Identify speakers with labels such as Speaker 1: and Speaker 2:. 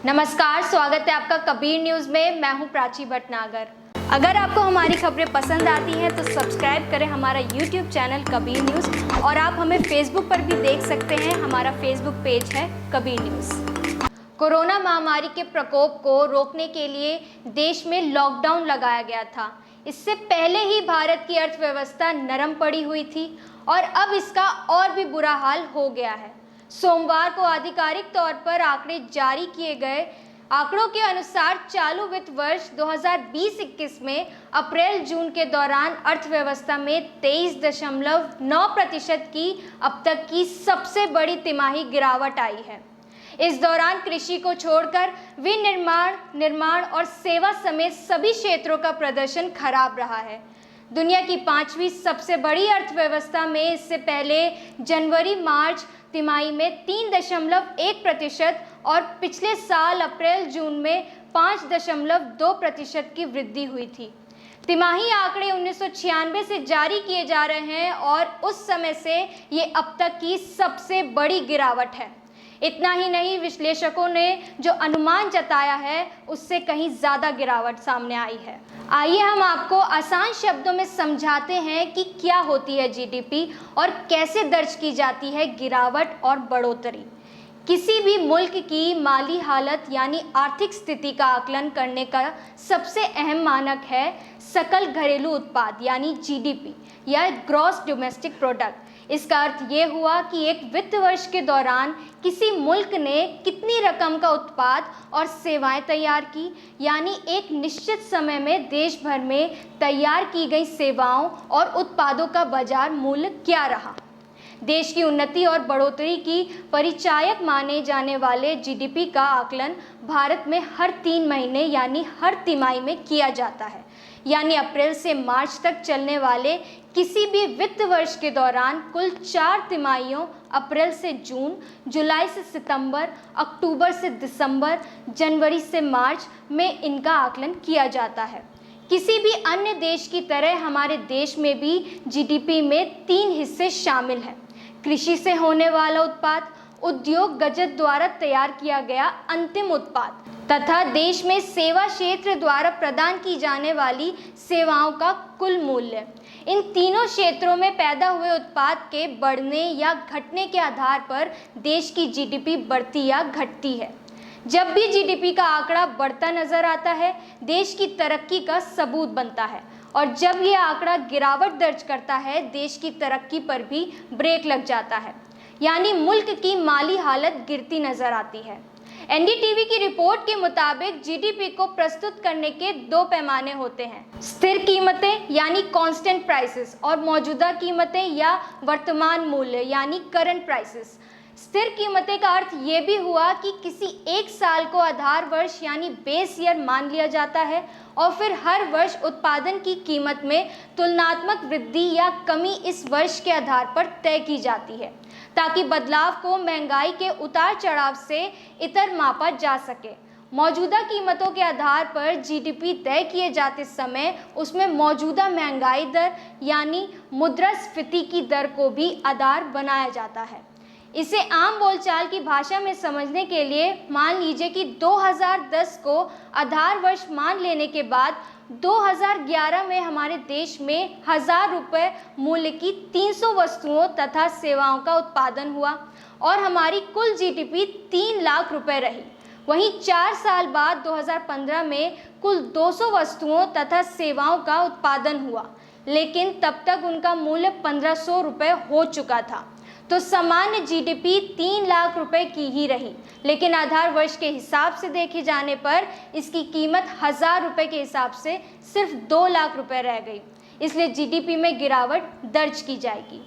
Speaker 1: नमस्कार, स्वागत है आपका कबीर न्यूज़ में। मैं हूं प्राची भटनागर। अगर आपको हमारी खबरें पसंद आती हैं तो सब्सक्राइब करें हमारा यूट्यूब चैनल कबीर न्यूज़, और आप हमें फेसबुक पर भी देख सकते हैं। हमारा फेसबुक पेज है कबीर न्यूज़। कोरोना महामारी के प्रकोप को रोकने के लिए देश में लॉकडाउन लगाया गया था। इससे पहले ही भारत की अर्थव्यवस्था नरम पड़ी हुई थी और अब इसका और भी बुरा हाल हो गया है। सोमवार को आधिकारिक तौर पर आंकड़े जारी किए गए। आंकड़ों के अनुसार चालू वित्त वर्ष 2020-21 में अप्रैल जून के दौरान अर्थव्यवस्था में 23.9% की अब तक की सबसे बड़ी तिमाही गिरावट आई है। इस दौरान कृषि को छोड़कर विनिर्माण, निर्माण और सेवा समेत सभी क्षेत्रों का प्रदर्शन खराब रहा है। दुनिया की 5वीं सबसे बड़ी अर्थव्यवस्था में इससे पहले जनवरी-मार्च तिमाही में 3.1% और पिछले साल अप्रैल-जून में 5.2% की वृद्धि हुई थी। तिमाही आंकड़े 1996 से जारी किए जा रहे हैं और उस समय से ये अब तक की सबसे बड़ी गिरावट है। इतना ही नहीं, विश्लेषकों ने जो अनुमान जताया है उससे कहीं ज़्यादा गिरावट सामने आई है। आइए हम आपको आसान शब्दों में समझाते हैं कि क्या होती है जीडीपी और कैसे दर्ज की जाती है गिरावट और बढ़ोतरी। किसी भी मुल्क की माली हालत यानी आर्थिक स्थिति का आकलन करने का सबसे अहम मानक है सकल घरेलू उत्पाद यानी जीडीपी या ग्रॉस डोमेस्टिक प्रोडक्ट। इसका अर्थ ये हुआ कि एक वित्त वर्ष के दौरान किसी मुल्क ने कितनी रकम का उत्पाद और सेवाएं तैयार की, यानी एक निश्चित समय में देश भर में तैयार की गई सेवाओं और उत्पादों का बाजार मूल्य क्या रहा। देश की उन्नति और बढ़ोतरी की परिचायक माने जाने वाले जीडीपी का आकलन भारत में हर 3 महीने यानी हर तिमाही में किया जाता है। यानी अप्रैल से मार्च तक चलने वाले किसी भी वित्त वर्ष के दौरान कुल 4 तिमाहियों अप्रैल से जून, जुलाई से सितंबर, अक्टूबर से दिसंबर, जनवरी से मार्च में इनका आकलन किया जाता है। किसी भी अन्य देश की तरह हमारे देश में भी जीडीपी में 3 हिस्से शामिल हैं। कृषि से होने वाला उत्पाद, उद्योग गजट द्वारा तैयार किया गया अंतिम उत्पाद तथा देश में सेवा क्षेत्र द्वारा प्रदान की जाने वाली सेवाओं का कुल मूल्य। इन तीनों क्षेत्रों में पैदा हुए उत्पाद के बढ़ने या घटने के आधार पर देश की जीडीपी बढ़ती या घटती है। जब भी जीडीपी का आंकड़ा बढ़ता नजर आता है, देश की तरक्की का सबूत बनता है, और जब यह आंकड़ा गिरावट दर्ज करता है, देश की तरक्की पर भी ब्रेक लग जाता है, यानी मुल्क की माली हालत गिरती नजर आती है। एनडीटीवी की रिपोर्ट के मुताबिक जीडीपी को प्रस्तुत करने के 2 पैमाने होते हैं, स्थिर कीमतें यानी कांस्टेंट प्राइसेस और मौजूदा कीमतें या वर्तमान मूल्य यानी करंट प्राइसेस। स्थिर कीमतें का अर्थ ये भी हुआ कि किसी एक साल को आधार वर्ष यानी बेस ईयर मान लिया जाता है और फिर हर वर्ष उत्पादन की कीमत में तुलनात्मक वृद्धि या कमी इस वर्ष के आधार पर तय की जाती है, ताकि बदलाव को महंगाई के उतार चढ़ाव से इतर मापा जा सके। मौजूदा कीमतों के आधार पर जीडीपी तय किए जाते समय उसमें मौजूदा महंगाई दर यानी मुद्रास्फीति की दर को भी आधार बनाया जाता है। इसे आम बोलचाल की भाषा में समझने के लिए मान लीजिए कि 2010 को आधार वर्ष मान लेने के बाद 2011 में हमारे देश में 1000 रुपये मूल्य की 300 वस्तुओं तथा सेवाओं का उत्पादन हुआ और हमारी कुल जीडीपी 3 लाख रुपए रही। वहीं 4 साल बाद 2015 में कुल 200 वस्तुओं तथा सेवाओं का उत्पादन हुआ, लेकिन तब तक उनका मूल्य 1500 रुपये हो चुका था। तो सामान्य जीडीपी 3 लाख रुपए की ही रही, लेकिन आधार वर्ष के हिसाब से देखे जाने पर इसकी कीमत 1000 रुपये के हिसाब से सिर्फ 2 लाख रुपए रह गई। इसलिए जीडीपी में गिरावट दर्ज की जाएगी।